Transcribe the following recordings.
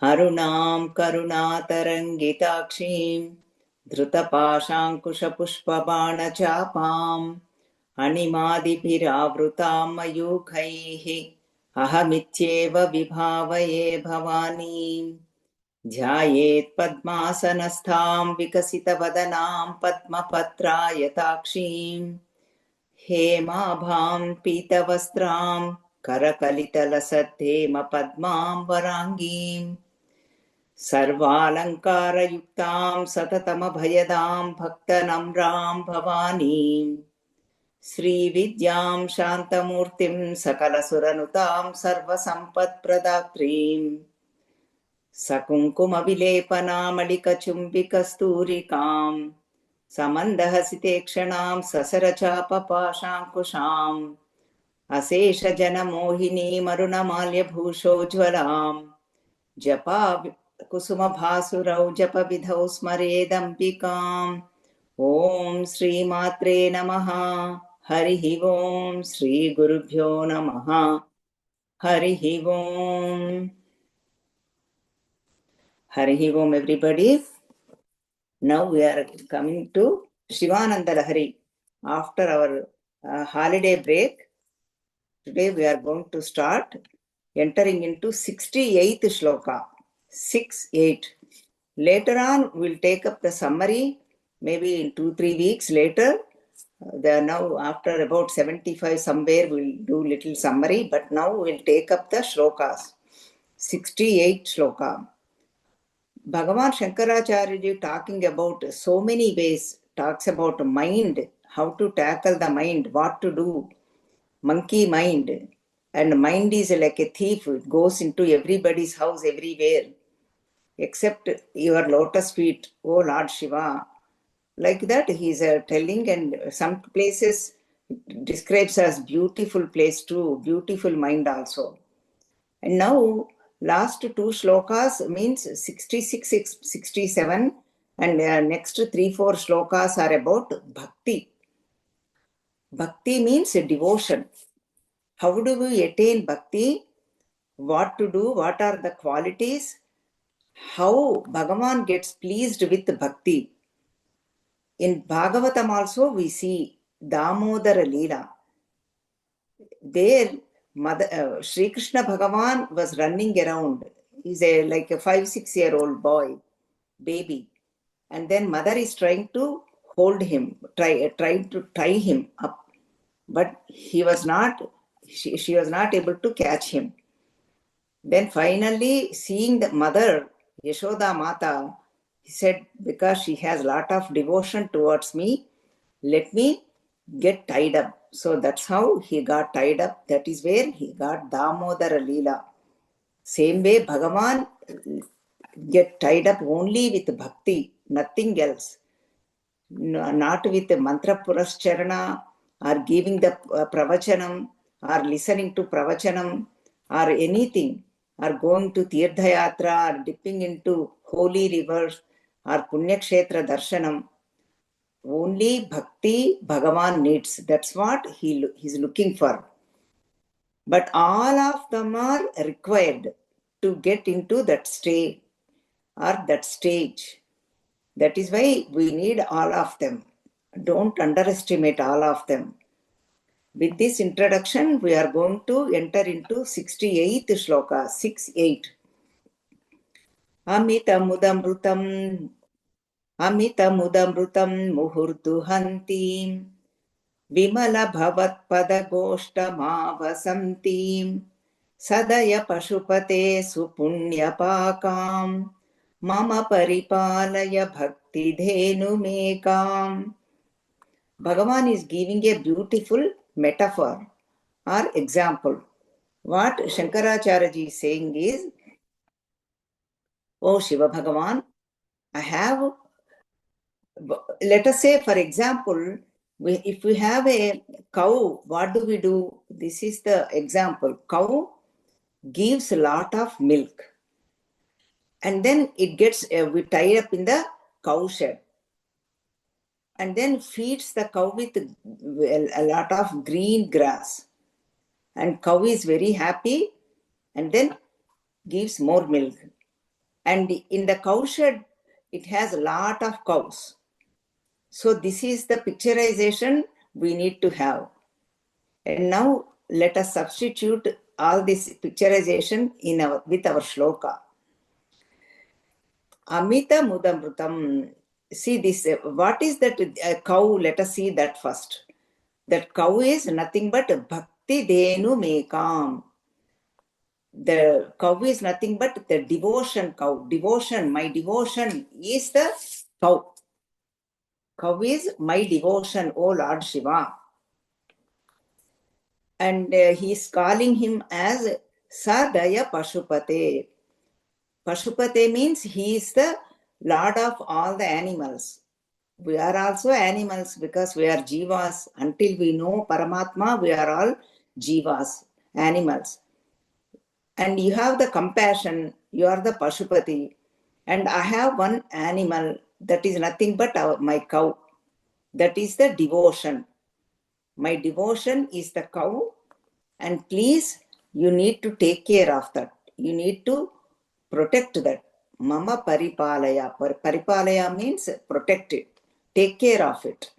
अरुणां करुणातरङ्गिताक्षीं धृतपाशाङ्कुशपुष्पबाणचापाम् अणिमादिभिरावृतां मयूखैः अहमित्येव विभावये भवानीं। ध्यायेत् पद्मासनस्थां विकसितवदनां पद्मपत्रायताक्षीं हेमाभां पीतवस्त्रां करकलितलसद्धेमपद्मां वराङ्गीं सर्वालङ्कारयुक्तां सततमभयदां भक्तनम्रां भवानीं श्रीविद्यां शान्तमूर्तिं सकलसुरनुतां सर्वसम्पत्प्रदात्रीं सकुङ्कुमविलेपनामलिकचुम्बिकस्तूरिकां समन्दहसितेक्षणां ससरचापपाशाङ्कुशाम् अशेषजनमोहिनीमरुणमाल्यभूषोज्ज्वलां जपा कुसुमभासुरौ जपविधौ स्मरेदम्बिकाम्। ॐ श्रीमात्रे नमः। हरिः ॐ श्रीगुरुभ्यो नमः। हरिः ॐ. Harihi Om everybody. Now we are coming to Shivananda Lahari. After our holiday break, today we are going to start entering into 68th shloka. 6-8. Later on we will take up the summary, maybe in 2-3 weeks later. Now after about 75 somewhere we will do little summary, but now we will take up the shlokas. 68 shloka. Bhagavan Shankaracharya talking about so many ways, talks about mind, how to tackle the mind, what to do, monkey mind. And mind is like a thief, it goes into everybody's house everywhere, except your lotus feet, oh Lord Shiva. Like that he is telling, and some places describes as beautiful place too, beautiful mind also. And now last 2 shlokas means 66, 67, and next 3-4 shlokas are about bhakti. Bhakti means devotion. How do we attain bhakti? What to do? What are the qualities? How Bhagavan gets pleased with bhakti. In Bhagavatam also we see Damodara Leela. There Sri Krishna Bhagavan was running around. He's like a 5-6-year-old boy, baby. And then mother is trying to hold him, trying to tie him up. But she was not able to catch him. Then finally, seeing the mother, Yashoda Mata, he said, because she has a lot of devotion towards me, let me get tied up. So that's how he got tied up. That is where he got Damodara Leela. Same way, Bhagavan get tied up only with bhakti, nothing else. Not with mantra purascharana or giving the pravachanam or listening to pravachanam or anything, or going to Tirtha Yatra or dipping into holy rivers or Punyakshetra Darshanam. Only bhakti Bhagavan needs. That's what he's looking for. But all of them are required to get into that state or that stage. That is why we need all of them. Don't underestimate all of them. With this introduction, we are going to enter into 68th shloka, 6-8. Amitamudamrutam muhurduhantim Vimala bhavatpadagoshtamavasantim Sadaya pashupate supunyapakam Mama paripalaya bhakti dhenumekam. Bhagavan is giving a beautiful metaphor or example. What Shankaracharya is saying is, oh Shiva Bhagavan, I have, let us say for example, if we have a cow, what do? This is the example. Cow gives a lot of milk. And then it gets, we tie up in the cow shed. And then feeds the cow with a lot of green grass. And cow is very happy and then gives more milk. And in the cowshed, it has a lot of cows. So this is the picturization we need to have. And now let us substitute all this picturization with our shloka. Amita mudamrutam. See this, what is that cow? Let us see that first. That cow is nothing but bhakti denu mekam. The cow is nothing but the devotion cow. Devotion, my devotion is the cow. Cow is my devotion, O Lord Shiva. And he is calling him as Sadaya Pashupate. Pashupate means he is the Lord of all the animals. We are also animals because we are jivas. Until we know Paramatma, we are all jivas, animals. And you have the compassion, you are the Pashupati. And I have one animal that is nothing but my cow. That is the devotion. My devotion is the cow, and please, you need to take care of that. You need to protect that. Mama paripalaya. Paripalaya means protect it. Take care of it.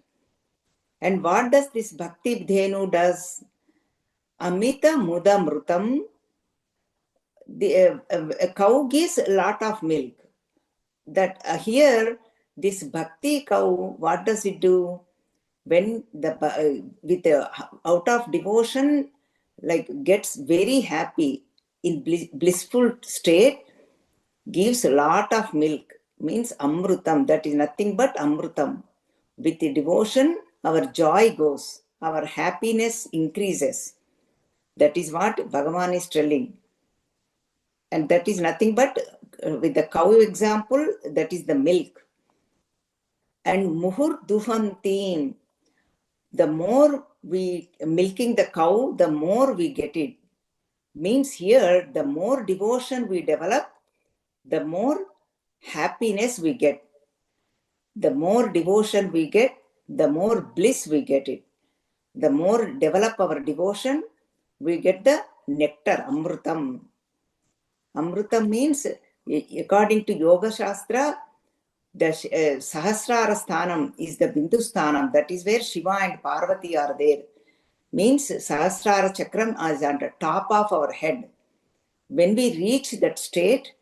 And what does this Bhakti Dhenu does? Amita mudamrutam. A cow gives a lot of milk. That here, this Bhakti cow, what does it do? When out of devotion, like gets very happy in blissful state, gives a lot of milk, means amrutam. That is nothing but amrutam. With the devotion, our joy goes, our happiness increases. That is what Bhagavan is telling. And that is nothing but, with the cow example, that is the milk. And muhur duhantim. The more we milking the cow, the more we get it. Means here, the more devotion we develop, the more happiness we get. The more devotion we get, the more bliss we get it. The more develop our devotion, we get the nectar, amrutam. Amrutam means, according to Yoga Shastra, the Sahasrara Sthanam is the Bindu Sthanam. That is where Shiva and Parvati are there. Means Sahasrara Chakram is on the top of our head. When we reach that state,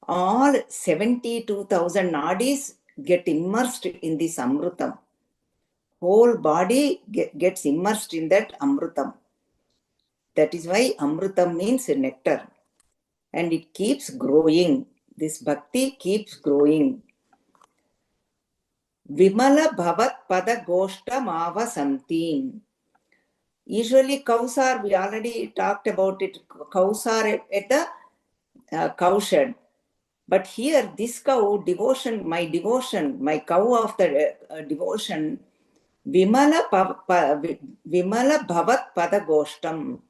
all 72,000 nadis get immersed in this Amrutam. Whole body gets immersed in that Amrutam. That is why Amrutam means nectar. And it keeps growing. This bhakti keeps growing. Vimala bhavat pada goshta mava santim. Usually cows are, we already talked about it, cows are at the cowshed. But here, this cow, devotion, my cow of the devotion, Vimala bhavat pada goshtam.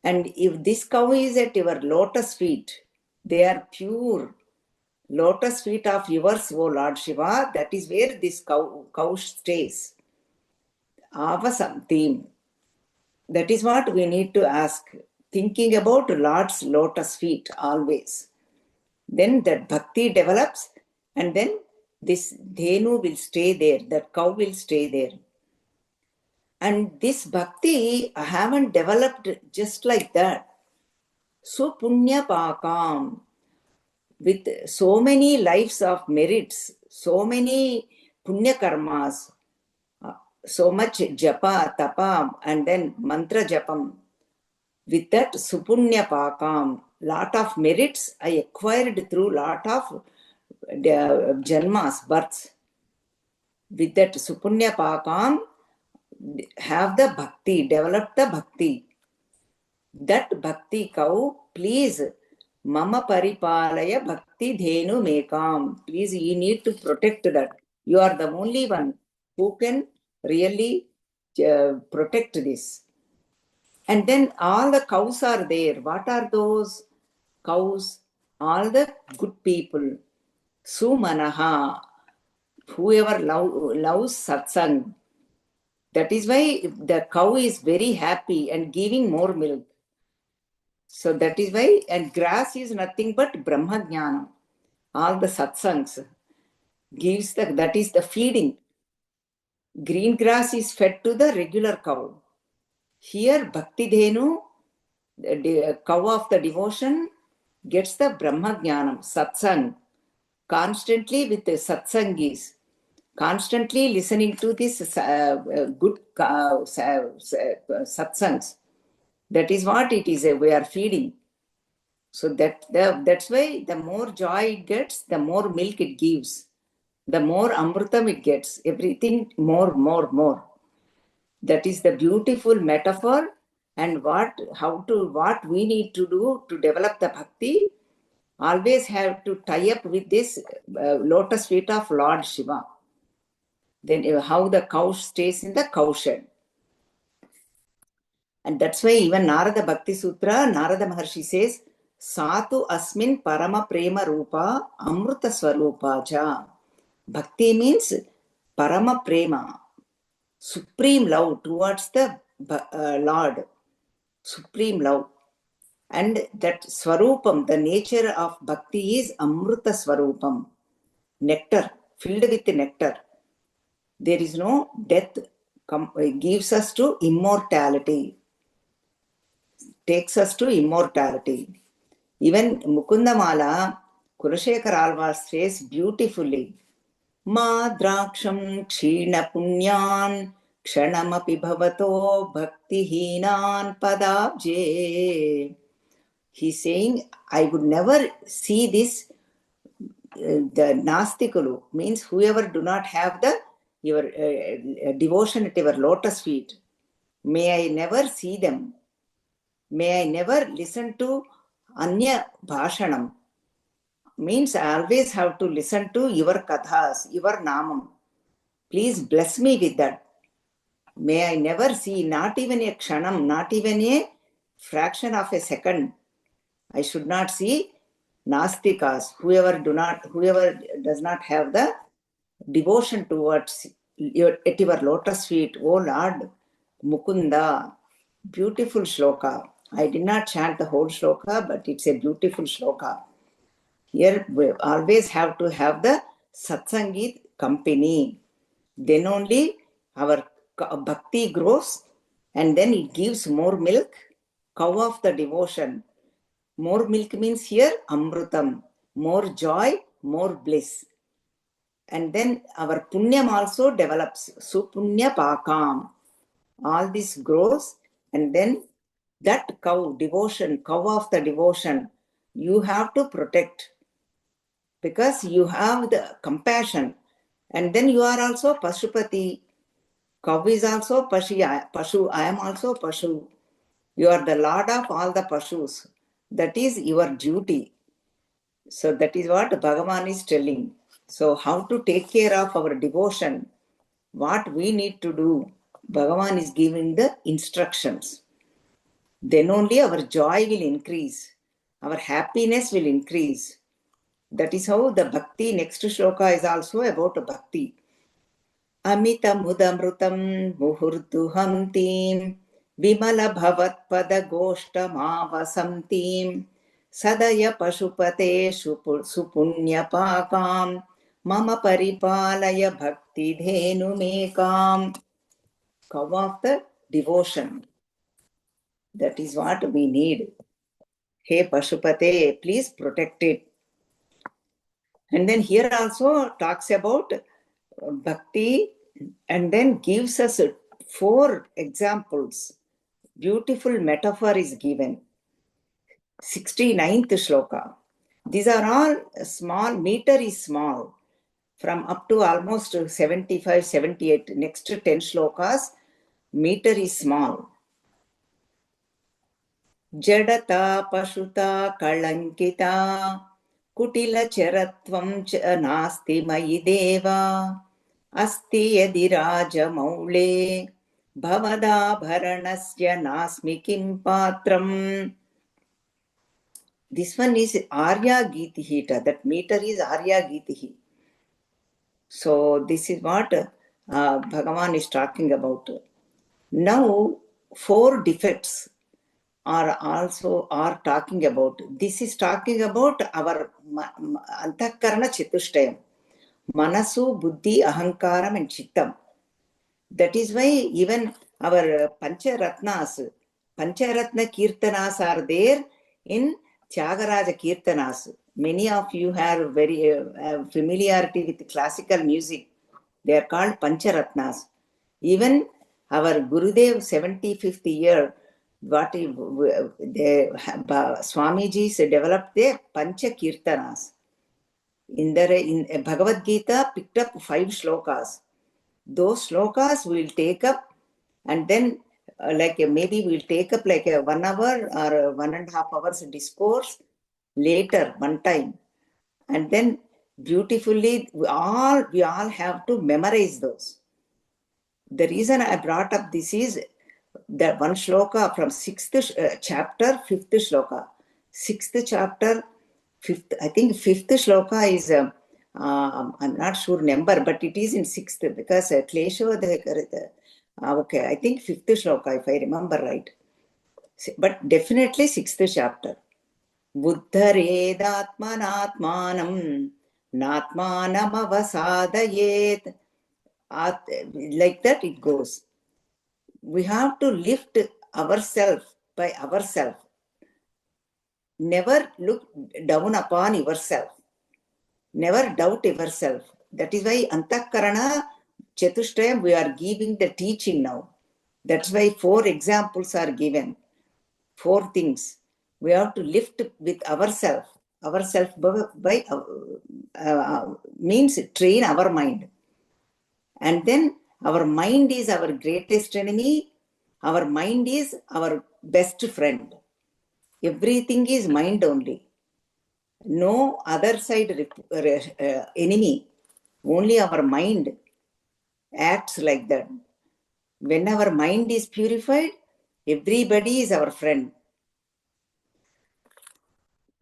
And if this cow is at your lotus feet, they are pure. Lotus feet of yours, O Lord Shiva, that is where this cow stays. Avasantim. That is what we need to ask. Thinking about Lord's lotus feet always. Then that bhakti develops, and then this dhenu will stay there, that cow will stay there. And this bhakti I haven't developed just like that. So punya pakam, with so many lives of merits, so many punya karmas, so much japa, tapa, and then mantra japam. With that supunya pakam, lot of merits I acquired through lot of janmas, births. With that supunya pakam, have the bhakti, develop the bhakti. That bhakti cow, please, mama paripalaya bhakti dhenu mekam. Please, you need to protect that. You are the only one who can really protect this. And then all the cows are there. What are those cows? All the good people. Sumanaha. Whoever loves satsang. That is why the cow is very happy and giving more milk. So that is why, and grass is nothing but Brahma Jnana. all the satsangs gives that is the feeding. Green grass is fed to the regular cow. Here, Bhakti Dhenu, the cow of the devotion, gets the Brahma Jnanam, satsang, constantly with the satsangis, constantly listening to this good satsangs. That is what it is, we are feeding. So that's why the more joy it gets, the more milk it gives. The more amrutam it gets, everything more. That is the beautiful metaphor, and what we need to do to develop the bhakti, always have to tie up with this lotus feet of Lord Shiva. Then how the cow stays in the cow shed. And that's why even Narada Bhakti Sutra, Narada Maharshi says, Satu asmin parama prema rupa amruta swarupa cha. Bhakti means parama prema, supreme love towards the Lord, supreme love. And that swarupam, the nature of bhakti is amruta swarupam, nectar, filled with nectar. There is no death, gives us to immortality, takes us to immortality. Even Mukundamala, Kulashekar Alvas says beautifully, Ma draksham kshina punyan kshanamapi bhavato bhaktihinan padabje. He's saying, I would never see this, the nastikulu, means whoever do not have your devotion at your lotus feet. May I never see them. May I never listen to Anya Bhashanam. Means I always have to listen to your kathas, your namam. Please bless me with that. May I never see, not even a kshanam, not even a fraction of a second. I should not see nastikas, whoever does not have the devotion towards at your lotus feet. Oh Lord, Mukunda, beautiful shloka. I did not chant the whole shloka, but it's a beautiful shloka. Here we always have to have the satsangit company. Then only our bhakti grows, and then it gives more milk, cow of the devotion. More milk means here amrutam, more joy, more bliss. And then our punyam also develops, supunya pakam. All this grows, and then that cow, devotion, cow of the devotion, you have to protect, because you have the compassion. And then you are also Pashupati. Cow is also Pashu. I am also Pashu. You are the Lord of all the Pashus. That is your duty. So that is what Bhagavan is telling. So how to take care of our devotion, what we need to do, Bhagavan is giving the instructions. Then only our joy will increase. Our happiness will increase. That is how the bhakti, next shloka is also about bhakti. Amita mudamrutam muhurduhamtim vimala bhavat pada goshta mavasamtim sadaya pashupate supunya pakam mama paripalaya bhakti dhenu mekam. Cow of the devotion. That is what we need. Hey Pashupate, please protect it. And then here also talks about bhakti, and then gives us 4 examples. Beautiful metaphor is given. 69th shloka. These are all small, meter is small, from up to almost 75, 78. Next 10 shlokas, meter is small. Jadata pashuta kalankita kutila charatvam cha nasti mayi deva asti yadi raja maule bhavada bharanasya nasmi kim patram. This one is Arya Gitihita. That meter is Arya Gitihi. So this is what Bhagavan is talking about. Now 4 defects are talking about. This is talking about our antakarana chatushtayam. Manasu, buddhi, ahankaram and chittam. That is why even our Pancharatnas, Pancharatna Kirtanas are there in Tyagaraja Kirtanas. Many of you have very familiarity with classical music. They are called Pancharatnas. Even our Gurudev 75th year, Swamiji's developed the Pancha Kirtanas. In Bhagavad Gita picked up 5 shlokas. Those shlokas we'll take up, and then maybe we'll take up like a 1 hour or 1.5 hours discourse later one time, and then beautifully we all have to memorize those. The reason I brought up this is that one shloka from 6th chapter, 5th shloka. 6th chapter, 5th, I think 5th shloka is, I'm not sure number, but it is in 6th because okay, I think 5th shloka if I remember right. But definitely 6th chapter. Buddharedatmanatmanam natmanam avasadayet. Like that it goes. We have to lift ourselves by ourselves. Never look down upon yourself. Never doubt yourself. That is why Antakarana Chatushtayam we are giving the teaching now. That's why 4 examples are given. 4 things. We have to lift with ourselves. Ourselves by means train our mind. And then our mind is our greatest enemy. Our mind is our best friend. Everything is mind only. No other side enemy. Only our mind acts like that. When our mind is purified, everybody is our friend.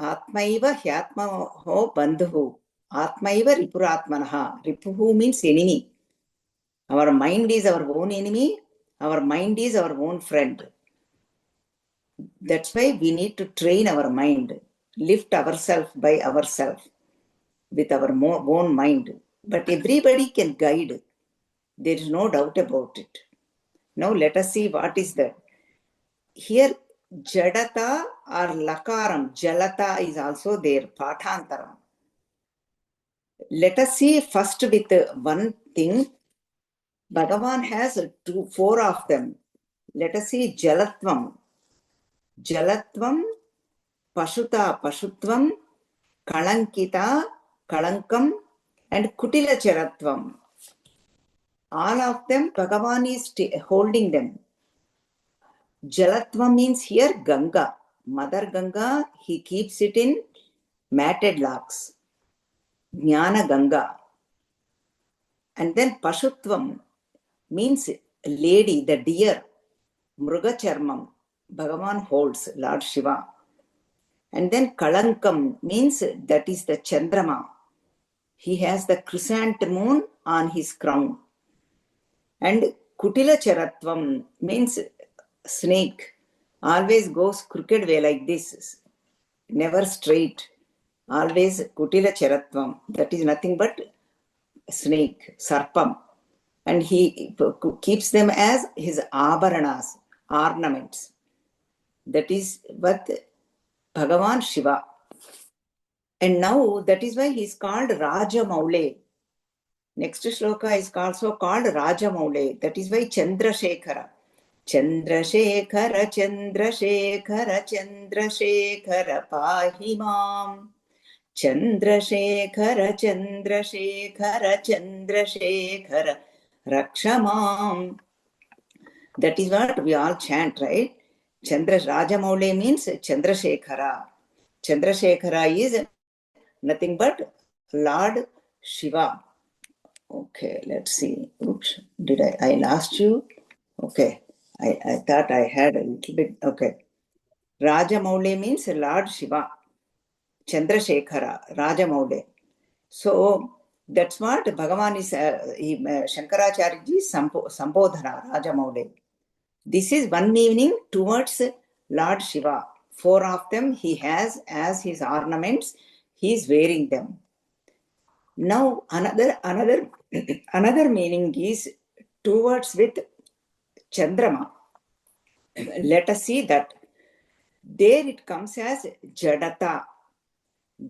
Atmaiva hyatmaho bandhu. Atmaiva ripuratmanaha. Ripuhu means enemy. Our mind is our own enemy. Our mind is our own friend. That's why we need to train our mind, lift ourselves by ourselves with our own mind. But everybody can guide. There is no doubt about it. Now let us see what is that. Here, Jadata or Lakaram, Jalata is also there, Pathantaram. Let us see first with one thing. Bhagavan has 4 of them. Let us see Jalatvam. Jalatvam, Pashuta, Pashutvam, Kalankita, Kalankam, and Kutila Charatvam. All of them, Bhagavan is holding them. Jalatvam means here Ganga. Mother Ganga, he keeps it in matted locks. Jnana Ganga. And then Pashutvam means lady, the deer. Mruga Charmam. Bhagavan holds, Lord Shiva. And then Kalankam means that is the Chandrama. He has the crescent moon on his crown. And Kutila Charatvam means snake. Always goes crooked way like this. Never straight. Always Kutila Charatvam. That is nothing but snake, Sarpam. And he keeps them as his abharanas, ornaments. That is what Bhagavan Shiva. And now that is why he is called Raja Maule. Next shloka is also called Raja Maule. That is why Chandrasekhara. Chandrasekhara, Chandrasekhara, Chandrasekhara, Pahimam. Chandrasekhara, Chandrasekhara, Chandrasekhara, Rakshamam. That is what we all chant, right? Rajamaule means Chandrasekhara. Chandrasekhara is nothing but Lord Shiva. Okay, let's see. Oops, did I lost you? Okay, I thought I had a little bit. Okay. Rajamaule means Lord Shiva. Chandrasekhara, Rajamaule. So that's what Bhagavan is, Shankaracharya ji Sambodhana, Rajamaule. This is one meaning towards Lord Shiva. 4 of them he has as his ornaments. He is wearing them. Now another meaning is towards with Chandrama. Let us see that. There it comes as Jadata.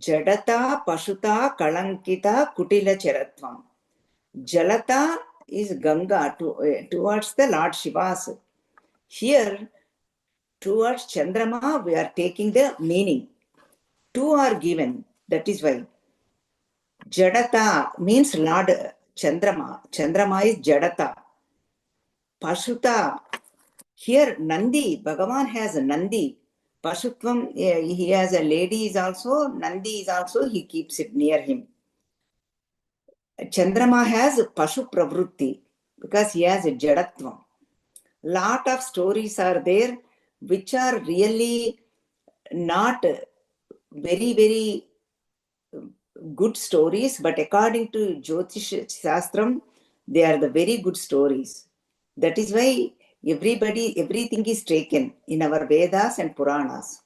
Jadata, Pashuta, Kalankita, Kutila Charatvam. Jalata is Ganga towards the Lord Shiva's. Here, towards Chandrama, we are taking the meaning. 2 are given. That is why. Jadata means Lord Chandrama. Chandrama is Jadata. Pashuta. Here, Nandi. Bhagavan has a Nandi. Pashutvam, he has a lady is also. Nandi is also. He keeps it near him. Chandrama has Pashu Pravrutti because he has a Jadatvam. Lot of stories are there which are really not very, very good stories, but according to Jyotish Shastram, they are the very good stories. That is why everything is taken in our Vedas and Puranas.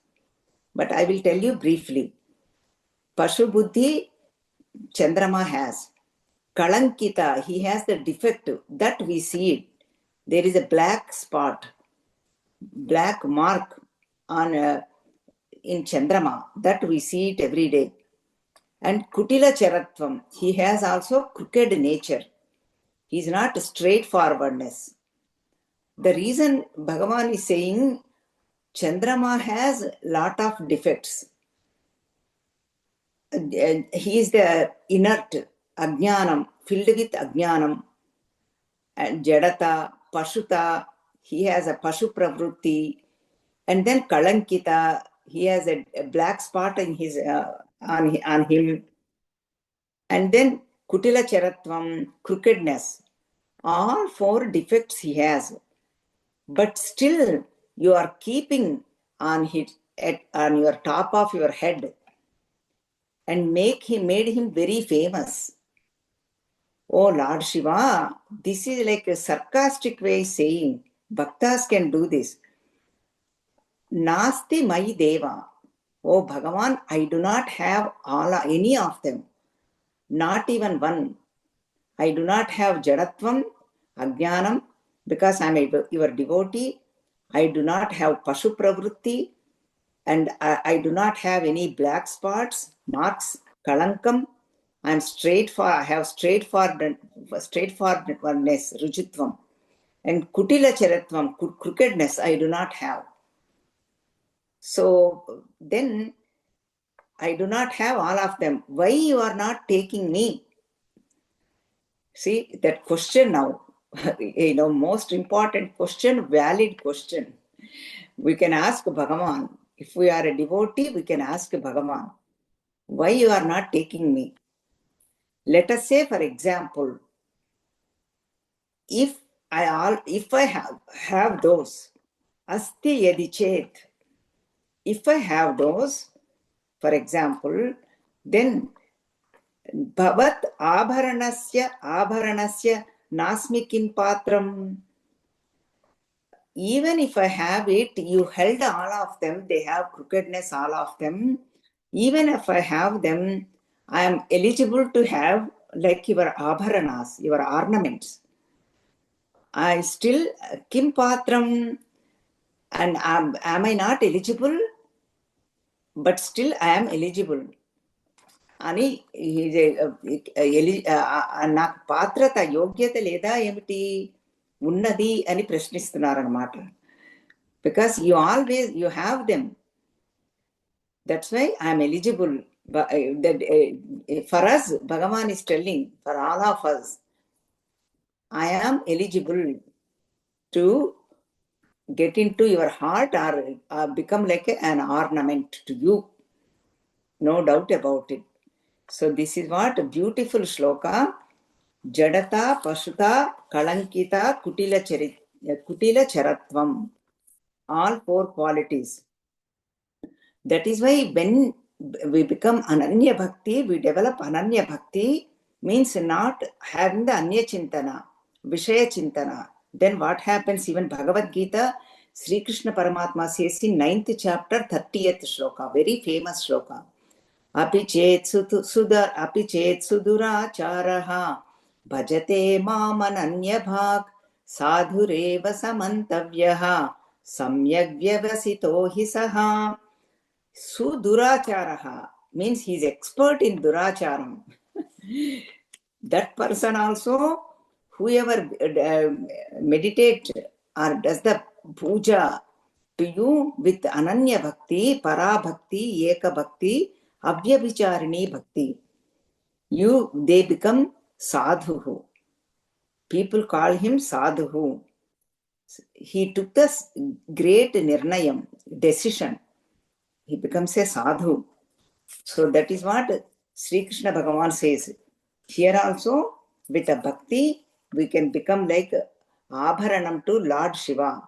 But I will tell you briefly. Pashu Buddhi, Chandrama has. Kalankita, he has the defect that we see it. There is a black spot, black mark on in Chandrama that we see it every day. And Kutila Charatvam, he has also crooked nature. He is not straightforwardness. The reason Bhagavan is saying Chandrama has lot of defects. He is the inert, Ajnanam, filled with Ajnanam. And Jadata, Pashuta, he has a Pashu Pravrutti. And then Kalankita, he has a black spot in his on him. And then Kutila Charatvam, crookedness. All 4 defects he has. But still, you are keeping on your top of your head and made him very famous. Oh Lord Shiva, this is like a sarcastic way saying, Bhaktas can do this. Nasti Mai Deva. Oh Bhagavan, I do not have any of them. Not even one. I do not have Jadatvam, Ajnanam, because I am your devotee. I do not have Pashu Pravrutti, and I do not have any black spots, marks, Kalankam. I have straightforwardness, Rujitvam. And Kutila Charatvam, crookedness, I do not have. So then, I do not have all of them. Why you are not taking me? See, that question now, most important question, valid question. We can ask Bhagavan. If we are a devotee, we can ask Bhagavan, why you are not taking me? Let us say, for example, if I have those, asti yadi chet, if I have those, for example, then Bhavat abharanasya nasmi kim patram. Even if I have it, you held all of them, they have crookedness, all of them. Even if I have them, I am eligible to have like your abharanas, your ornaments. I still, kim patram, and am I not eligible? But still I am eligible. అని నాకు పాత్రత యోగ్యత లేదా ఏమిటి ఉన్నది అని ప్రశ్నిస్తున్నారన్నమాట. Because you have them. That's why I am eligible. For us, Bhagavan is telling, for all of us, I am eligible to get into your heart or become like an ornament to you. No doubt about it. So this is what a beautiful shloka. Jadata, Pashuta, Kalankita, Kutila Charatvam. All 4 qualities. That is why when we become Ananya Bhakti, we develop Ananya Bhakti, means not having the Anya Chintana, Vishaya Chintana. Then what happens? Even Bhagavad Gita Sri Krishna Paramatma says in 9th chapter, 30th shloka, very famous shloka. Api chet suduracharaha bhajate mamananya bhag sadhureva samantavyaha samyak vyavasito hi saha. Suduracharaha means he is expert in duracharam. That person also, whoever meditate or does the puja to you with ananya bhakti, para bhakti, eka bhakti, avyabhicharini bhakti, they become sadhu. People call him sadhu. He took this great nirnayam, decision. He becomes a sadhu. So that is what Sri Krishna Bhagavan says. Here also, with a bhakti, we can become like Abharanam to Lord Shiva.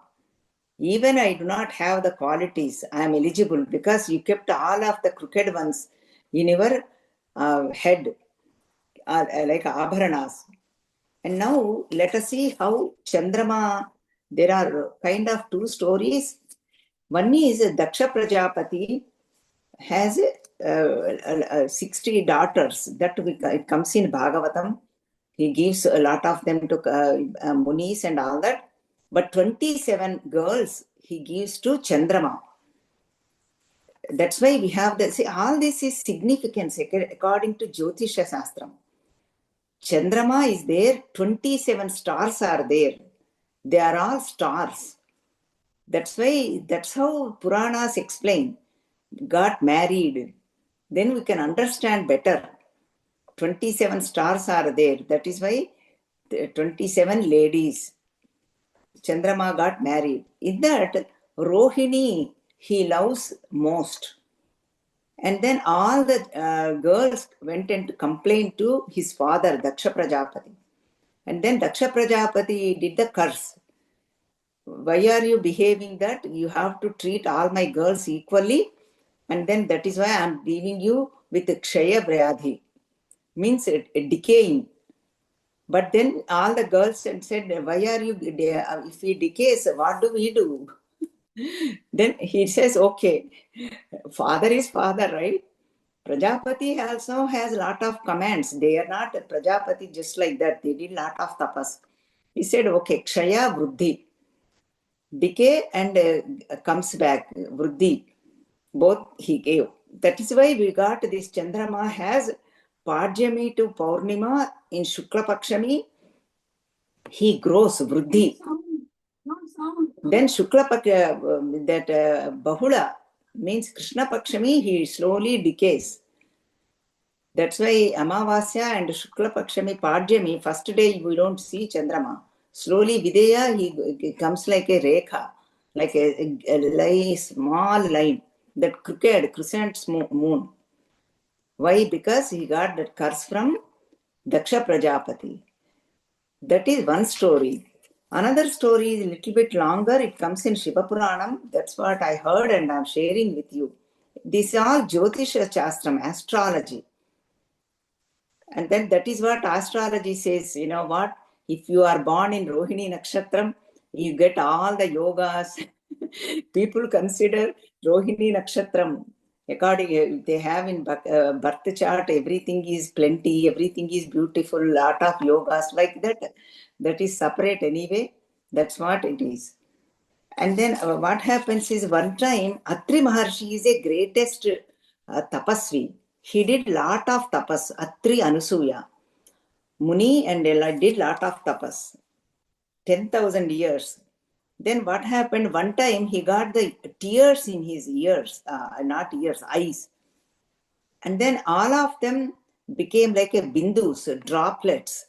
Even I do not have the qualities, I am eligible because you kept all of the crooked ones in your head, like Abharanas. And now let us see how Chandrama, there are kind of two stories. One is Daksha Prajapati has 60 daughters. That it comes in Bhagavatam. He gives a lot of them to Munis and all that. But 27 girls he gives to Chandrama. That's why we have the, see, all this is significance according to Jyotisha Shastram. Chandrama is there, 27 stars are there. They are all stars. That's why, that's how Puranas explain. Got married. Then we can understand better. 27 stars are there. That is why 27 ladies. Chandrama got married. In that, Rohini he loves most. And then all the girls went and complained to his father, Daksha Prajapati. And then Daksha Prajapati did the curse. Why are you behaving that? You have to treat all my girls equally. And then that is why I am leaving you with Kshaya Vyadhi. Means decaying. But then all the girls said, why are you, if he decays, what do we do? Then he says, okay, father is father, right? Prajapati also has a lot of commands. They are not Prajapati just like that. They did a lot of tapas. He said, okay, Kshaya Vruddhi. Decay and comes back, Vruddhi. Both he gave. That is why we got this Chandrama has Pajyami to Paurnima in Shukla Pakshami. He grows, Vruddhi. Then Shukla Bahula means Krishna Pakshami, he slowly decays. That's why Amavasya and Shukla Pakshami Pajyami, first day we don't see Chandrama. Slowly Videya, he comes like a rekha, like a small line, that crooked crescent moon. Why? Because he got that curse from Daksha Prajapati. That is one story. Another story is a little bit longer. It comes in Shiva Puranam. That's what I heard and I'm sharing with you. This is all Jyotisha Shastram, astrology. And then that is what astrology says. You know what? If you are born in Rohini Nakshatram, you get all the yogas. People consider Rohini Nakshatram. According, they have in birth chart, everything is plenty, everything is beautiful, lot of yogas like that. That is separate anyway. That's what it is. And then what happens is one time, Atri Maharshi is a greatest tapasvi. He did lot of tapas, Atri Anusuya. Muni and did lot of tapas. 10,000 years. Then what happened? One time he got the tears in his ears, not ears, eyes. And then all of them became like a bindus, droplets.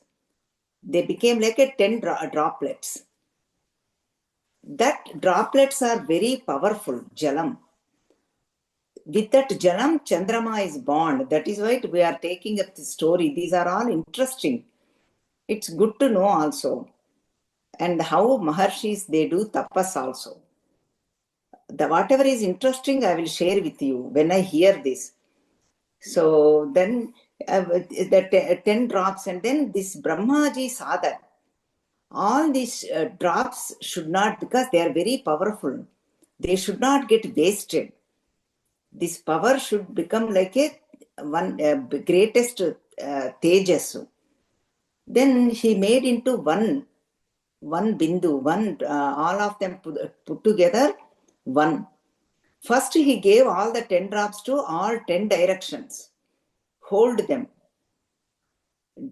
They became like a 10 droplets. That droplets are very powerful, jalam. With that jalam, Chandrama is born. That is why we are taking up the story. These are all interesting. It's good to know also. And how Maharshis, they do tapas also. Whatever is interesting, I will share with you when I hear this. So then the 10 drops, and then this Brahmaji saw that. all these drops should not, because they are very powerful, they should not get wasted. This power should become like a one greatest tejas. Then he made into one bindu, all of them put together, one. First he gave all the 10 drops to all 10 directions. Hold them.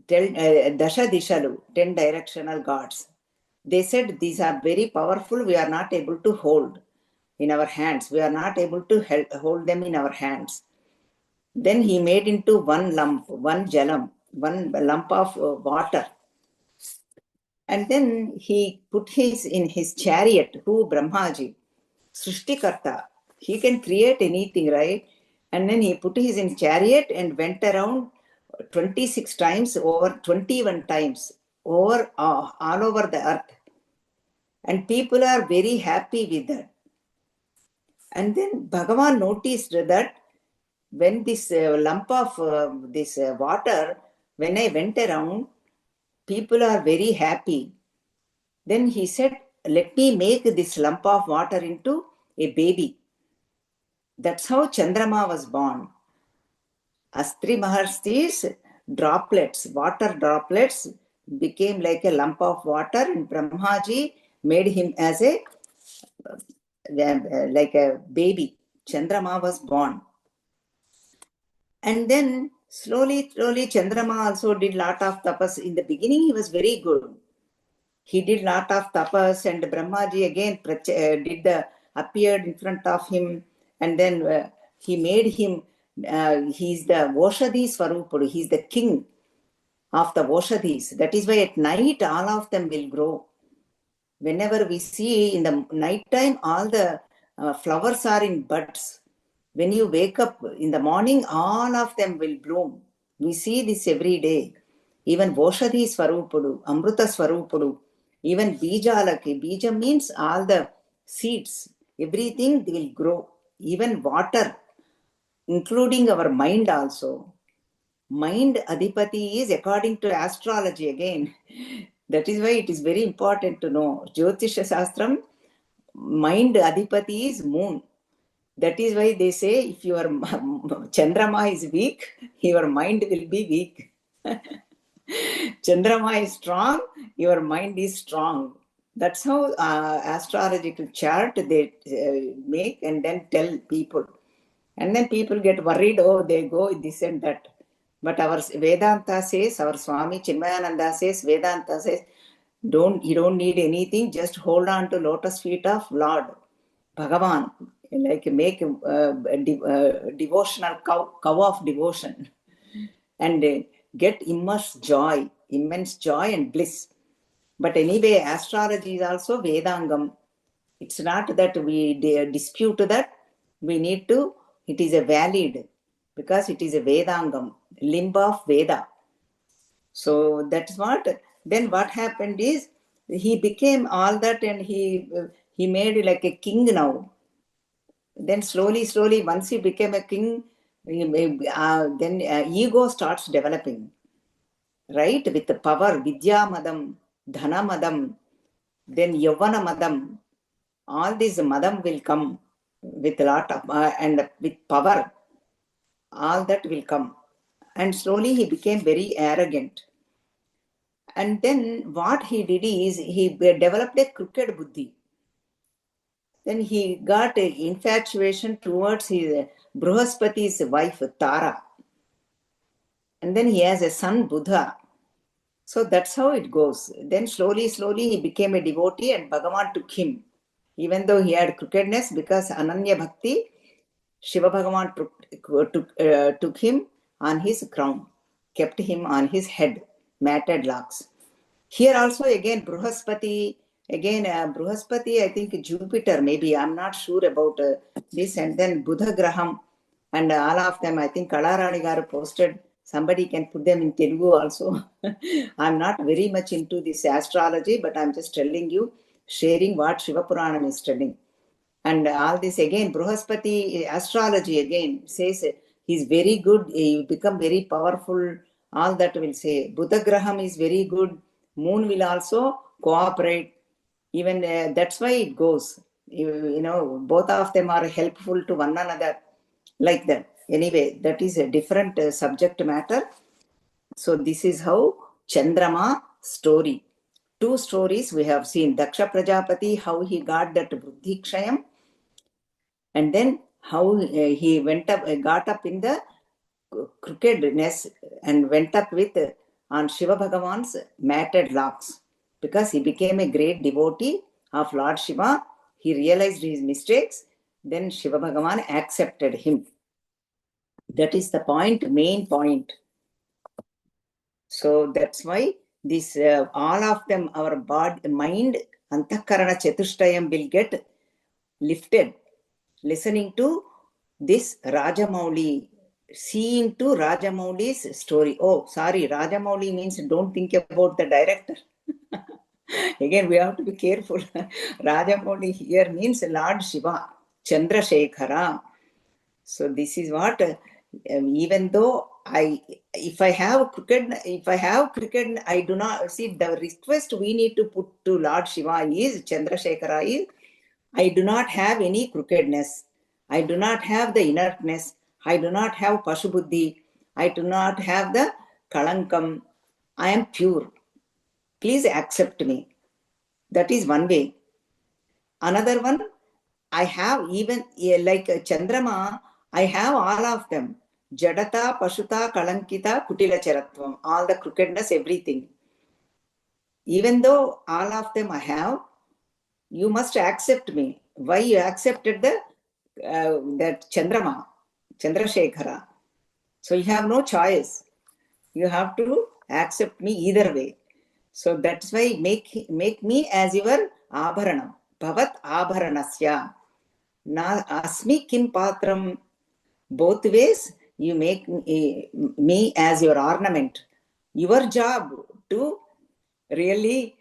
Dasha Dishalu, 10 directional gods. They said these are very powerful, we are not able to hold in our hands. We are not able to hold them in our hands. Then he made into one lump, one jalam, one lump of water. And then he put in his chariot, who Brahmaji, Srishtikarta. He can create anything, right? And then he put his in chariot and went around 26 times, over 21 times, over all over the earth. And people are very happy with that. And then Bhagavan noticed that when this lump of this water, when I went around, people are very happy. Then he said, let me make this lump of water into a baby. That's how Chandrama was born. Astri Maharshi's droplets, water droplets, became like a lump of water, and Brahmaji made him as a like a baby. Chandrama was born. And then slowly, Chandrama also did lot of tapas. In the beginning, he was very good. He did lot of tapas, and Brahmaji again appeared in front of him, and then he made him, he's the Voshadhi Swarupudu, he's the king of the Voshadhis. That is why at night all of them will grow. Whenever we see in the night time, all the flowers are in buds. When you wake up in the morning, all of them will bloom. We see this every day. Even Voshadhi Swarupudu, Amruta Swarupudu, even Bijalaki. Bija means all the seeds. Everything will grow. Even water, including our mind also. Mind Adhipati is according to astrology again. That is why it is very important to know. Jyotisha Shastram, mind Adhipati is moon. That is why they say if your Chandrama is weak, your mind will be weak. Chandrama is strong, your mind is strong. That's how astrological chart they make and then tell people. And then people get worried, oh, they go this and that. But our Vedanta says, our Swami Chinmayananda says, Vedanta says, you don't need anything, just hold on to lotus feet of Lord Bhagavan, like make a devotional cow of devotion, and get immense joy and bliss. But anyway, astrology is also Vedangam. It's not that we dispute that. We need to, it is a valid, because it is a Vedangam, limb of Veda. So that's what, then what happened is, he became all that, and he made like a king now. Then slowly, once he became a king, then ego starts developing, right? With the power, Vidya Madam, Dhana Madam, then Yavana Madam, all these Madam will come with a lot of, and with power, all that will come. And slowly he became very arrogant. And then what he did is, he developed a crooked buddhi. Then he got an infatuation towards his Bruhaspati's wife, Tara. And then he has a son, Buddha. So that's how it goes. Then slowly, he became a devotee, and Bhagavan took him. Even though he had crookedness, because Ananya Bhakti, Shiva Bhagavan took him on his crown, kept him on his head, matted locks. Here also again Bruhaspati, Bruhaspati, I think Jupiter, maybe, I'm not sure about this, and then Buddha Graham, and all of them, I think Kalarani Garu posted, somebody can put them in Telugu also. I'm not very much into this astrology, but I'm just telling you, sharing what Shiva Puranam is telling. And all this again, Bruhaspati astrology again says he's very good, he become very powerful, all that will say. Buddha Graham is very good, moon will also cooperate. Even that's why it goes. You know, both of them are helpful to one another, like that. Anyway, that is a different subject matter. So this is how Chandrama story. Two stories we have seen. Daksha Prajapati, how he got that Buddhi Kshayam, and then how he got up in the crookedness and went up with on Shiva Bhagavan's matted locks, because he became a great devotee of Lord Shiva. He realized his mistakes. Then Shiva Bhagavan accepted him. That is the point, main point. So that's why this all of them, our body, mind, Antakarana Chatushtayam will get lifted, listening to this Rajamouli, seeing to Rajamouli's story. Oh, sorry, Rajamouli means don't think about the director. Again, we have to be careful. Rajamouli here means Lord Shiva, Chandrasekhara. So this is what, even though if I have cricket, I do not see the request we need to put to Lord Shiva is Chandrasekhara is, I do not have any crookedness. I do not have the inertness. I do not have Pashubuddhi. I do not have the Kalankam. I am pure. Please accept me. That is one way. Another one, I have even like Chandrama, I have all of them. Jadata, Pashuta, Kalankita, Kutila Charatvam. All the crookedness, everything. Even though all of them I have, you must accept me. Why you accepted that Chandrama, Chandrasekhara? So you have no choice. You have to accept me either way. So that's why make me as your abharanam. Bhavat abharanasya. Na asmi kim patram. Both ways you make me as your ornament. Your job to really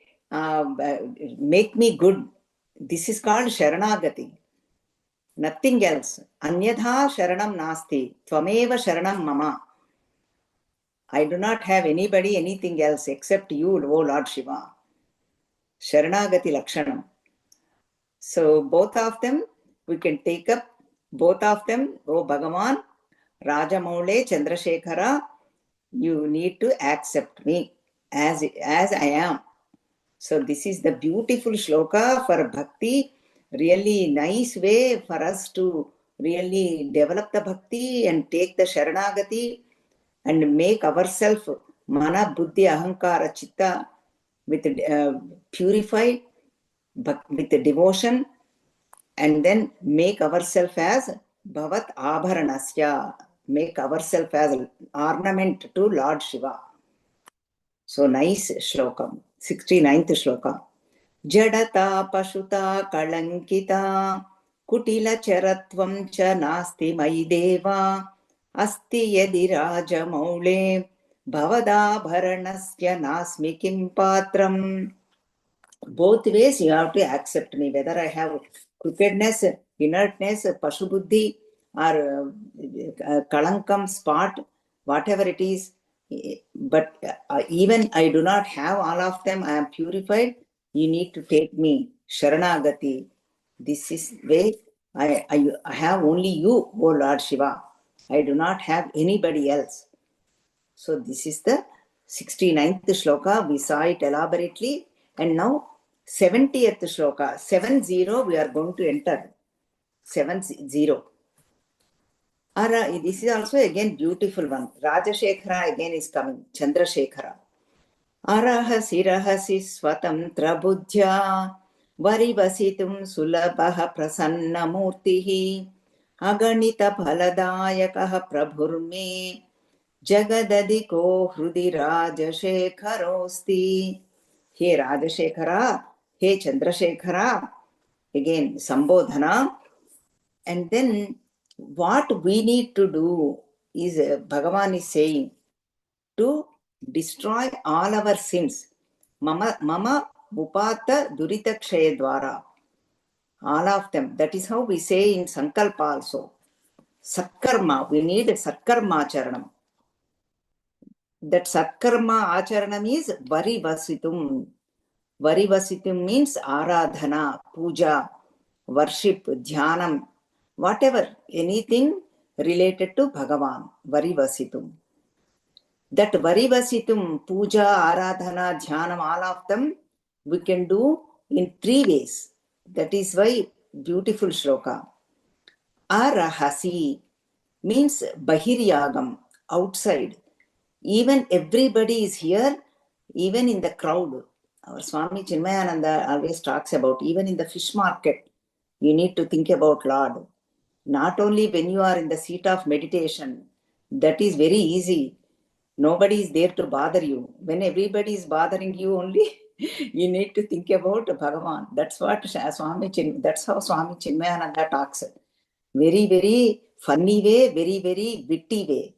make me good. This is called Sharanagati. Nothing else. Anyadha Sharanam Nasti. Tvameva Sharanam Mama. I do not have anybody, anything else except you, O Lord Shiva. Sharanagati Lakshanam. So both of them, we can take up both of them. O Bhagavan, Rajamoule, Chandrasekhara, you need to accept me as I am. So this is the beautiful shloka for bhakti. Really nice way for us to really develop the bhakti and take the Sharanagati and make ourselves mana, buddhi, ahankara, chitta with purified with devotion, and then make ourselves as bhavat abharanasya, make ourselves as ornament to Lord Shiva. So nice shlokam, 69th shloka. Jadata pashuta kalankita kutila charatvam cha nasti mai deva asti yadi rajamaule bhavadabharanasya nasmi kim patram. Both ways you have to accept me, whether I have crookedness, inertness, pashubuddhi, or kalankam spot, whatever it is. But even I do not have all of them, I am purified. You need to take me, Sharanagati. This is way I have only you, O Lord Shiva. I do not have anybody else. So this is the 69th shloka. We saw it elaborately. And now 70th shloka, 70, we are going to enter. 70. This is also again beautiful one. Rajasekhara again is coming. Chandrasekhara. Arahasi rahasi swatantra buddhya varivasitum sulabha prasanna murtihi aganita phaladayakaha prabhurme jagadadiko hrudi rajashekharosti. He Rajashekara, he Chandrasekhara, again Sambodhana. And then what we need to do is, Bhagavan is saying, to destroy all our sins. Mama upata durita kshaya dwara. All of them. That is how we say in Sankalpa also. Satkarma. We need Satkarma Acharanam. That Satkarma Acharanam is Varivasitum. Varivasitum means aradhana, puja, worship, dhyanam, whatever, anything related to Bhagavan, Varivasitum. That Varivasitum, puja, aradhana, dhyanam, all of them we can do in 3 ways. That is why beautiful shloka. Arahasi means Bahiryagam, outside. Even everybody is here, even in the crowd. Our Swami Chinmayananda always talks about, even in the fish market, you need to think about Lord. Not only when you are in the seat of meditation, that is very easy. Nobody is there to bother you. When everybody is bothering you only, you need to think about Bhagavan. That's what that's how Swami Chinmayananda talks. Very, very funny way, very, very witty way.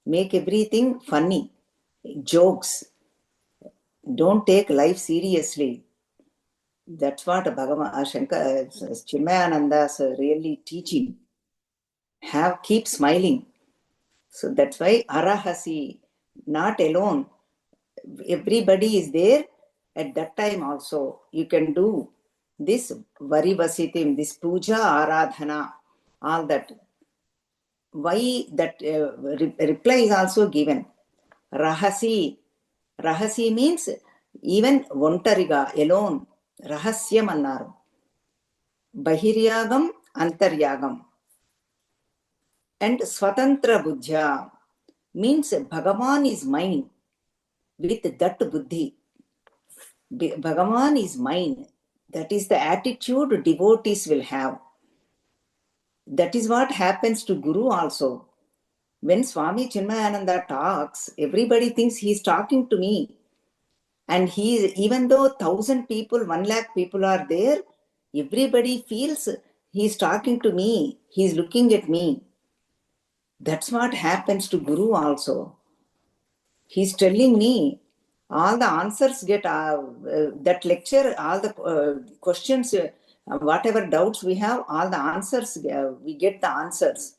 Make everything funny. Jokes. Don't take life seriously. That's what Bhagavan Shankar Chinmayananda's really teaching. Keep smiling. So that's why Arahasi, not alone. Everybody is there at that time also. You can do this Varivasitim, this puja, aradhana, all that. Why that reply is also given. Rahasi. Rahasi means even Vontariga, alone. Rahasyam annaru. Bahiryagam, Antaryagam. And Swatantra Buddhya means Bhagavan is mine with that buddhi. Bhagavan is mine. That is the attitude devotees will have. That is what happens to Guru also. When Swami Chinmayananda talks, everybody thinks he is talking to me. And even though 1,000 people, 1 lakh people are there, everybody feels he is talking to me. He is looking at me. That's what happens to Guru also. He's telling me all the answers get that lecture, all the questions, whatever doubts we have, all the answers, we get the answers.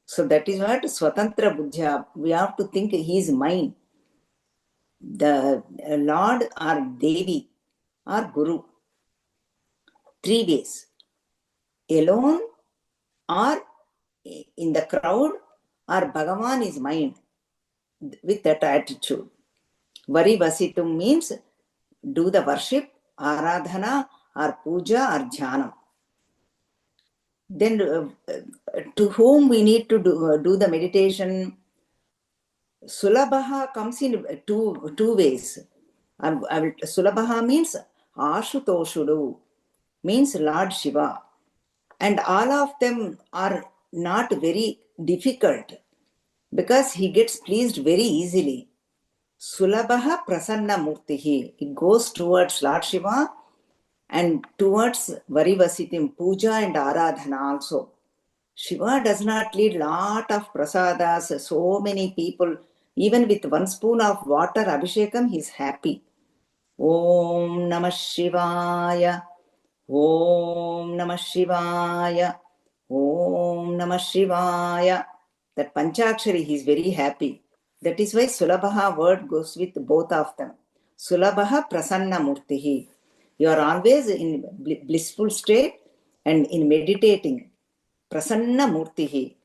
So that is what Swatantra Buddhya, we have to think he is mine. The Lord or Devi or Guru. 3 ways. Alone or in the crowd or Bhagavan is mine. With that attitude. Varivasitum means do the worship, aradhana, or puja, or jhanam. Then to whom we need to do the meditation? Sulabha comes in two ways. Sulabha means Ashutoshudu, means Lord Shiva. And all of them are not very difficult because he gets pleased very easily. Sulabha Prasanna Murtihi. It goes towards Lord Shiva and towards Varivasitim, puja and aradhana also. Shiva does not need lot of prasadas, so many people. Even with 1 spoon of water, Abhishekam, he is happy. Om Namah Shivaya. Om Namah Shivaya. Om Namah Shivaya. That Panchakshari, he is very happy. That is why Sulabha word goes with both of them. Sulabha Prasanna Murtihi. You are always in blissful state and in meditating. Prasanna Murtihi.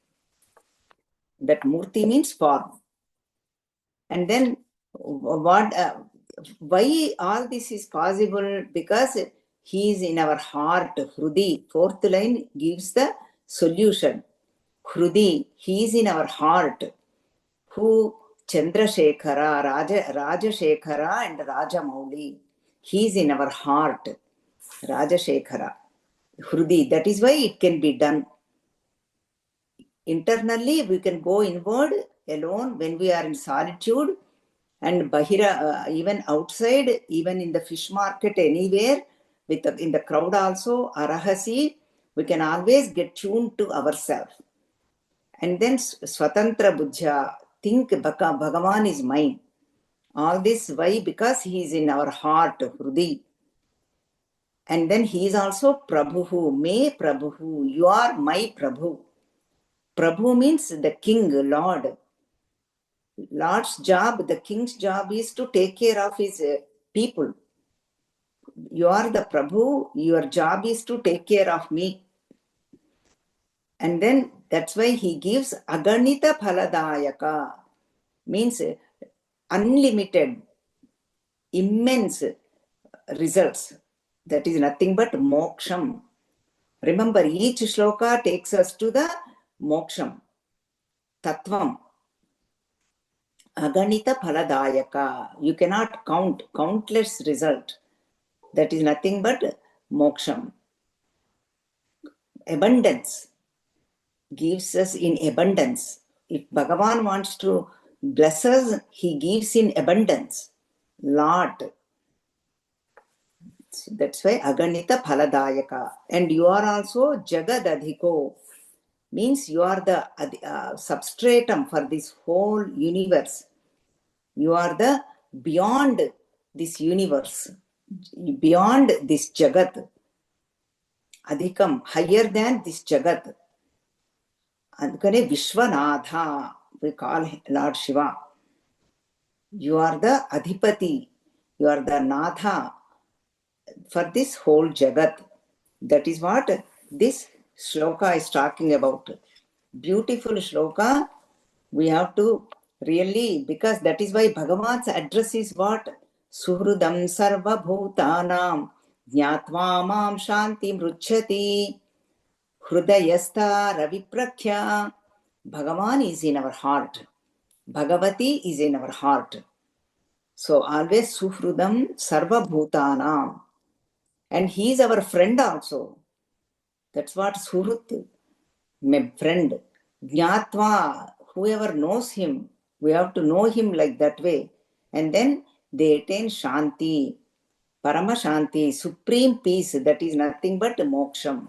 That Murti means form. And then why all this is possible? Because he is in our heart. Hrudi. 4th line gives the solution. Hrudi. He is in our heart. Who? Chandrasekhara, Rajasekhara and Rajamauli. He is in our heart. Rajasekhara. Hrudi. That is why it can be done. Internally, we can go inward alone when we are in solitude, and Bahira, even outside, even in the fish market, anywhere, in the crowd also, Arahasi, we can always get tuned to ourselves. And then Swatantra Buddhya, think Bhagavan is mine. All this, why? Because he is in our heart, Hrudi. And then he is also Prabhu, me Prabhu, you are my Prabhu. Prabhu means the king, Lord. Lord's job, the king's job is to take care of his people. you are the Prabhu, your job is to take care of me. And then that's why he gives aganita phaladayaka, means unlimited, immense results. That is nothing but moksham. Remember, each shloka takes us to the moksham, tattvam. Aganita phaladayaka. You cannot count, countless result. That is nothing but moksham. Abundance. Gives us in abundance. If Bhagavan wants to bless us, he gives in abundance. Lot. That's why Aganita Phaladayaka. And you are also Jagadadhiko. Means you are the substratum for this whole universe. You are the beyond this universe, beyond this Jagat. Adhikam, higher than this Jagat. Adhikane Vishwanatha, we call Lord Shiva. You are the Adhipati, you are the Natha for this whole Jagat. That is what this shloka is talking about. Beautiful shloka. We have to really, because that is why Bhagavan's address is what? Suhrudam sarva bhutanam jnatva mam shanti mruchati hrudayastha raviprakhya. Bhagavan is in our heart. Bhagavati is in our heart. So always Suhrudam sarva bhutanam. And he is our friend also. That's what Suhrut, my friend. Jnatva, whoever knows him, we have to know him like that way. And then they attain Shanti, Parama Shanti, supreme peace. That is nothing but moksham.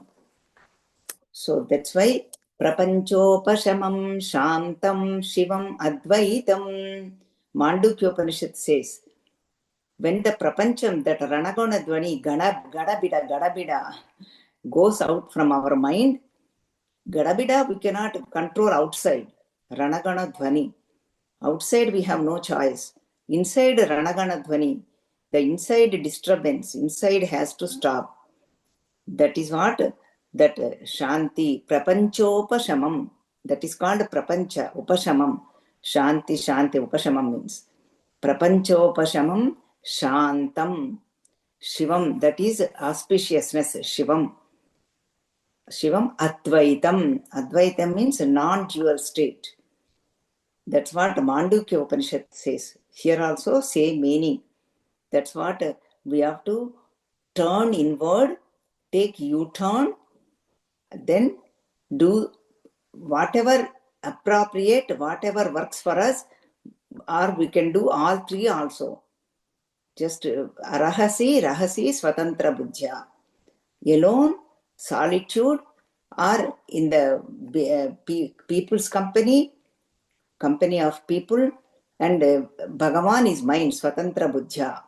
So that's why Prapanchopashamam Shantam Shivam Advaitam. Mandukya Upanishad says, when the prapancham, that ranagona dvani, gadabida, goes out from our mind, gadabida we cannot control outside. Ranagana dvani. Outside we have no choice. Inside ranagana dvani, the inside disturbance, inside has to stop. That is what? That Shanti, Prapanchopashamam. That is called Prapancha, Upashamam. Shanti, Upashamam means. Prapanchopashamam, Shantam. Shivam, that is auspiciousness, Shivam. Shivam Advaitam. Advaitam means non-dual state. That's what Mandukya Upanishad says. Here also same meaning. That's what we have to turn inward, take U-turn, then do whatever appropriate, whatever works for us, or we can do all three also. Just rahasi, swatantra buddhya. Alone, solitude, or in the people's company of people, and Bhagavan is mind, swatantra buddhya.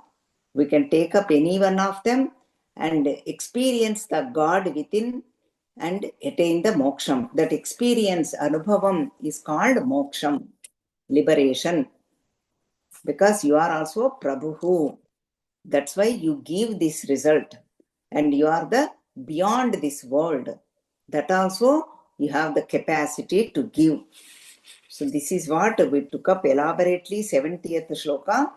We can take up any one of them and experience the God within and attain the moksham. That experience, anubhavam, is called moksham, liberation. Because you are also Prabhu. That's why you give this result. And you are the beyond this world. That also you have the capacity to give. So this is what we took up elaborately, 70th shloka.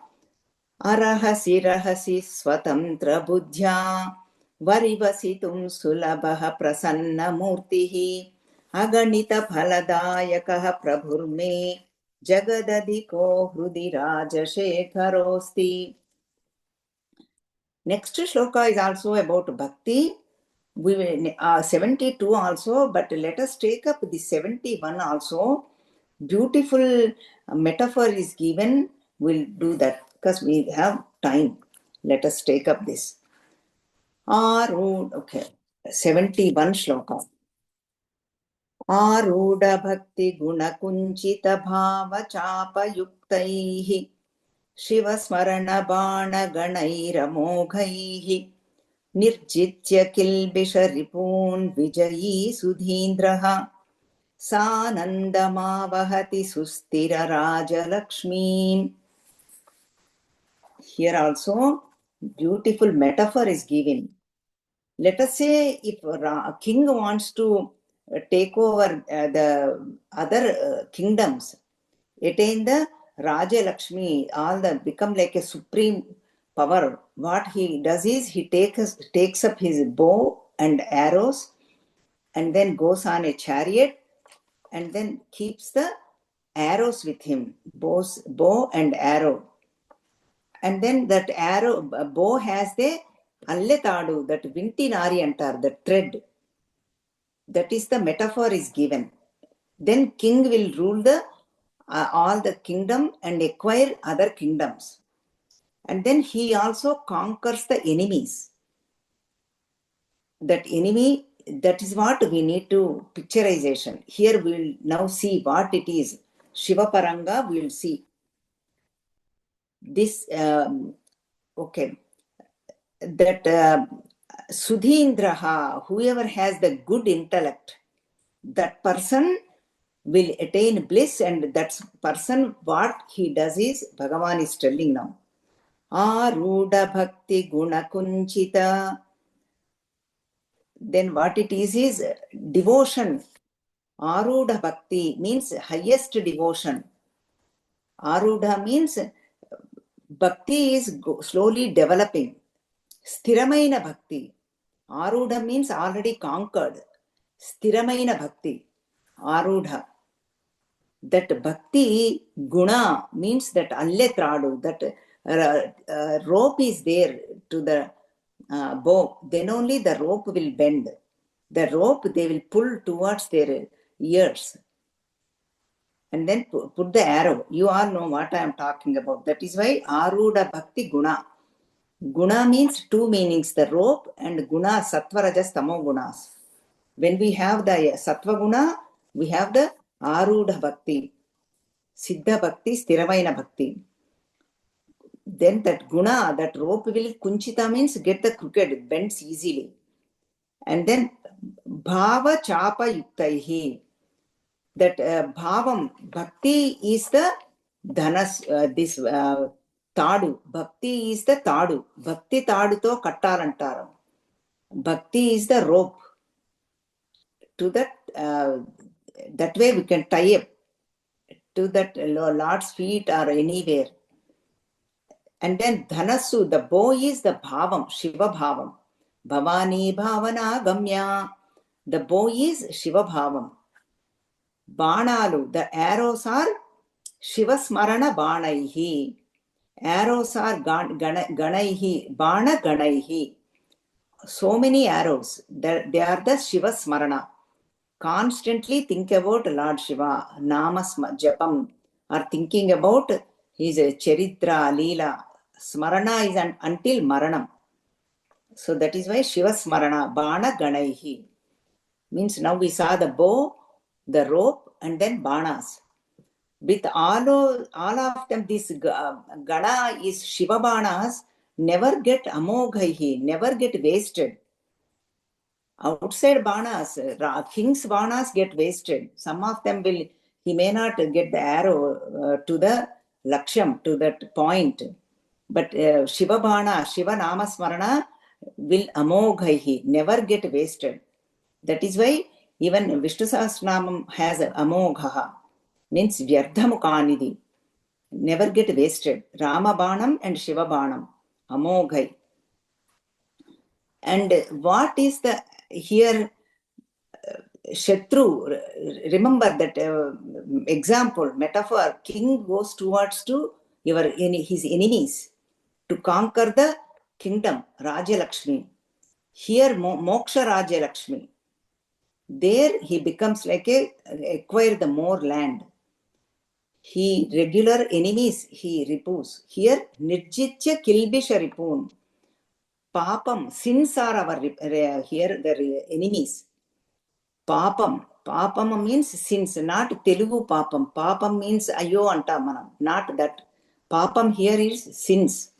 Arahasi rahasi swatantra buddhya varivasitum sulabha prasanna murtihi aganita phaladayakah prabhurme jagadadiko hrudi rajashekharosti. Next shloka is also about bhakti. We will 72 also, but let us take up the 71 also. Beautiful metaphor is given. We'll do that because we have time. Let us take up this. Okay, 71 shloka. Arudha bhakti guna kunchita bhava chapa yuktaihi Shiva smarana bana ganaira moghaihi Nirjitya kilbisha ripun vijayi sudhindraha Sanandamavahati sustira raja lakshmi. Here also beautiful metaphor is given. Let us say if a king wants to take over the other kingdoms, attain the Raja Lakshmi, all the become like a supreme power. What he does is he takes up his bow and arrows and then goes on a chariot and then keeps the arrows with him, bow and arrow. And then that arrow, bow has the alletadu, that vintinari antar, the thread. That is the metaphor is given. Then king will rule the all the kingdom and acquire other kingdoms. And then he also conquers the enemies. That enemy, that is what we need to picturization. Here we will now see what it is. Shiva Paranga we will see. This, okay, that Sudhindraha, whoever has the good intellect, that person will attain bliss, and that person, what he does is, Bhagavan is telling now, Arudha Bhakti Guna Kunchita. Then what it is devotion. Arudha Bhakti means highest devotion. Arudha means bhakti is slowly developing. Sthiramaina Bhakti. Arudha means already conquered. Sthiramaina Bhakti. Arudha. That bhakti guna means that alletradu, that rope is there to the bow. Then only the rope will bend. The rope they will pull towards their ears. And then put the arrow. You all know what I am talking about. That is why Arudha Bhakti Guna. Guna means two meanings, the rope, and guna, sattva, rajas, tamo gunas. When we have the sattva guna, we have the Arudha Bhakti, Siddha Bhakti, Sthiramaina Bhakti. Then that guna, that rope will kunchita means get the crooked, it bends easily. And then bhava chapa yuktaihi. That bhavam, bhakti is the dhanas, this tadu. Bhakti is the tadu. Bhakti tadu to kattarantaram. Bhakti is the rope. To that way we can tie up to that Lord's feet or anywhere. And then dhanasu, the bow is the bhavam, Shiva bhavam. Bhavani bhavana gamya. The bow is Shiva bhavam. Banalu, the arrows are Shiva smarana banaihi. Arrows are ganaihi, bana ganaihi. So many arrows, they are the Shiva smarana. Constantly think about Lord Shiva, Namas Japam, or thinking about his Charitra, Leela. Smarana is until Maranam. So that is why Shiva Smarana, Bana Ganaihi. Means now we saw the bow, the rope, and then Banas. With all of them, this Gana is Shiva Banas, never get Amoghaihi, never get wasted. Outside banas, king's banas get wasted. Some of them will, he may not get the arrow to the laksham, to that point. But Shiva bana, Shiva namasmarana will amoghaihi, never get wasted. That is why even Vishnu Sahasranamam has amoghaha, means vyardhamukanidhi, never get wasted. Rama banam and Shiva banam, amoghai. And what is the here Shatru, remember that example, metaphor, king goes towards to his enemies to conquer the kingdom, Raja Lakshmi. Here, Moksha Raja Lakshmi. There he becomes like acquire the more land. He regular enemies, he repues. Here, Nirjitya Kilbisha Ripun. Papam, sins are our here the enemies. Papam means sins, not Telugu papam. Papam means ayo antamanam, not that. Papam here is sins.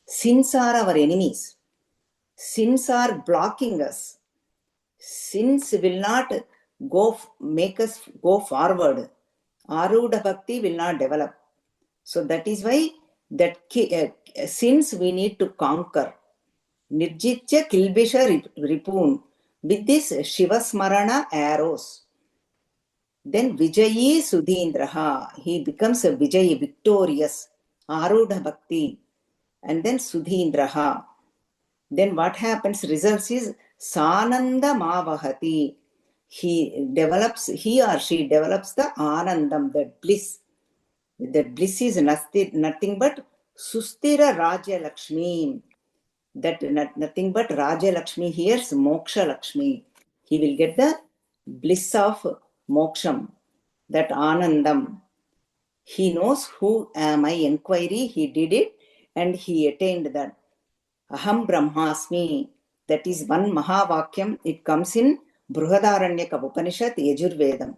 Sins are our enemies. Sins are blocking us. Sins will not make us go forward. Arudha Bhakti will not develop. So that is why that sins we need to conquer. Nirjitya kilbisha ripun. With this Shiva Smarana arrows. Then Vijayi Sudhindraha. He becomes a Vijayi, victorious. Arudha Bhakti. And then Sudhindraha. Then what happens? Results is Sananda Mavahati. He or she develops the Anandam, that bliss. That bliss is nothing but Sustira Raja Lakshmi. That nothing but Raja Lakshmi hears Moksha Lakshmi. He will get the bliss of Moksham, that Anandam. He knows who am I inquiry, he did it and he attained that. Aham Brahmasmi, that is one Mahavakyam, it comes in Bruhadaranyaka Upanishad Yajurvedam.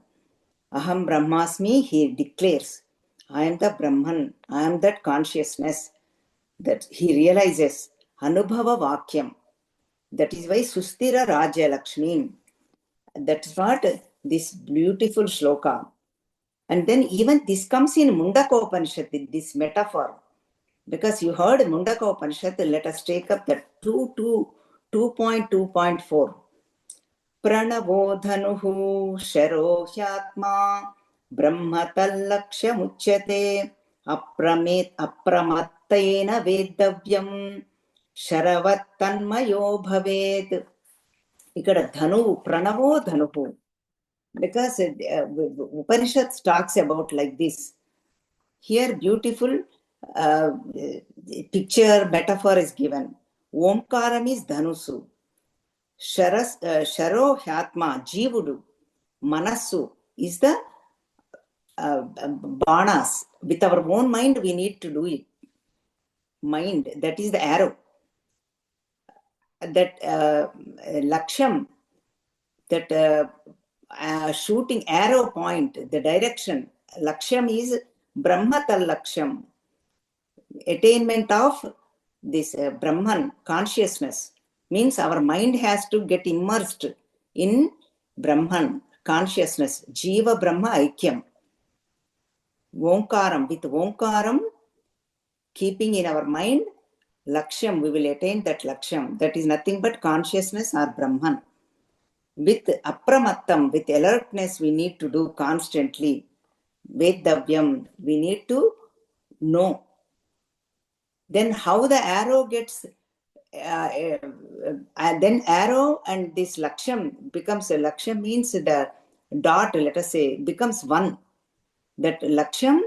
Aham Brahmasmi, he declares, I am the Brahman, I am that consciousness, that he realizes. Anubhava Vakyam, that is why Sustira Raja Lakshmi. That's what this beautiful shloka. And then even this comes in Mundaka Upanishad, this metaphor. Because you heard Mundaka Upanishad, let us take up the 2.2.4. Pranavo dhanuhu sharo hyatma brahma tallakshya muchyate apramattena vedavyam sharavat tanmayo bhavet. Ikkada dhanu, pranavo dhanuhu. Because Upanishad talks about like this. Here beautiful picture, metaphor is given. Omkaram is dhanusu. Sharo hyatma, jivudu. Manasu is the banas. With our own mind we need to do it. Mind, that is the arrow. That laksham, that shooting arrow point, the direction. Laksham is Brahmatal Laksham. Attainment of this Brahman consciousness means our mind has to get immersed in Brahman consciousness. Jiva Brahma Aikyam. Omkaram, with Omkaram, keeping in our mind Laksham, we will attain that Laksham. That is nothing but consciousness or Brahman. With apramattam, with alertness, we need to do constantly. Vedavyam, we need to know. Then how the arrow gets, then arrow and this laksham becomes, a laksham means the dot, let us say, becomes one. That laksham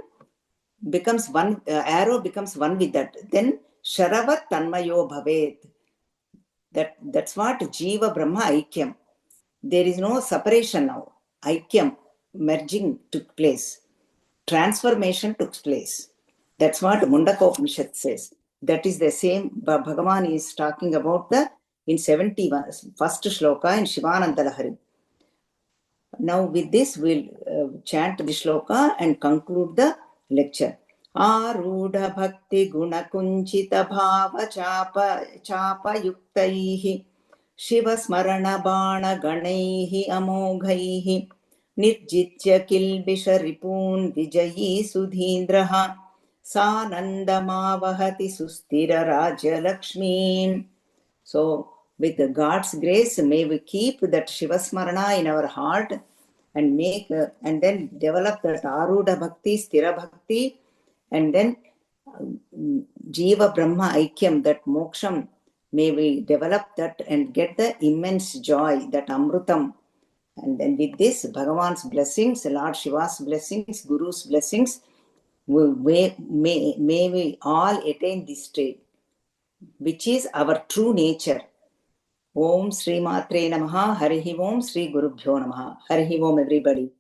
becomes one, arrow becomes one with that. Then sharavat tanmayo bhavet. That's what Jiva Brahma Aikyam. There is no separation now. Aikyam, merging took place. Transformation took place. That's what Mundaka Upanishad says. That is the same. Bhagavan is talking about in 71, first shloka in Shivananda Lahari. Now with this we'll chant the shloka and conclude the lecture. Arudha bhakti guna kunchita bhava chapa yuktaihi Shiva smarana bana ganaihi amoghaihi Nirjitya kilbisha ripun vijayi sudhindraha Sanandamavahati sustira raja lakshmi. So with God's grace, may we keep that Shiva Smarana in our heart and make and then develop that Arudha Bhakti, Sthira Bhakti, and then Jiva Brahma Aikyam, that Moksham. May we develop that and get the immense joy, that Amrutam. And then with this, Bhagavan's blessings, Lord Shiva's blessings, Guru's blessings, may we all attain this state, which is our true nature. Om Sri Matre Namaha, Harihi Om, Sri Gurubhyo Namaha. Harihi Om, everybody.